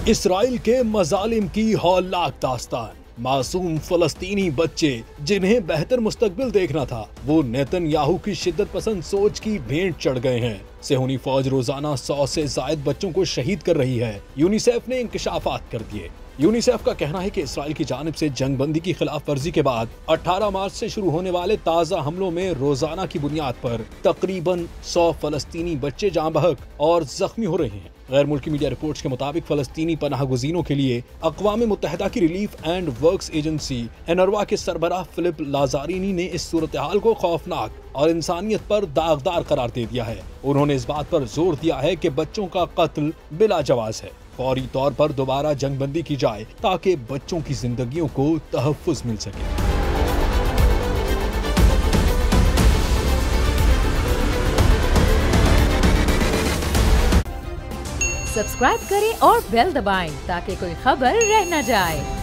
Israel के मजालिम की हौलनाक दास्तान। मासूम फलस्तीनी बच्चे जिन्हें बेहतर मुस्तकबिल देखना था, वो नेतन्याहू की शिद्दत पसंद सोच की भेंट चढ़ गए हैं। सेहूनी फौज रोजाना 100 से जायद बच्चों को शहीद कर रही है। यूनिसेफ ने इंकशाफात कर दिए। यूनिसेफ का कहना है कि इसराइल की जानिब से जंगबंदी की खिलाफ वर्जी के बाद 18 मार्च से शुरू होने वाले ताज़ा हमलों में रोजाना की बुनियाद पर तकरीबन 100 फलस्तीनी बच्चे जाँ बहक और जख्मी हो रहे हैं। गैर मुल्की मीडिया रिपोर्ट्स के मुताबिक फलस्तीनी पनाह गुज़ीनों के लिए अक़वाम मुत्तहिदा की relief and works agency UNRWA के सरबराह फिलिप लाज़ारिनी ने इस सूरत हाल को खौफनाक और इंसानियत पर दागदार करार दे दिया है। उन्होंने इस बात पर जोर दिया है कि बच्चों का कत्ल बिला जवाज है। फौरी तौर पर दोबारा जंगबंदी की जाए ताकि बच्चों की जिंदगियों को तहफ़्फ़ुज़ मिल सके। सब्सक्राइब करें और बेल दबाएं ताकि कोई खबर रह न जाए।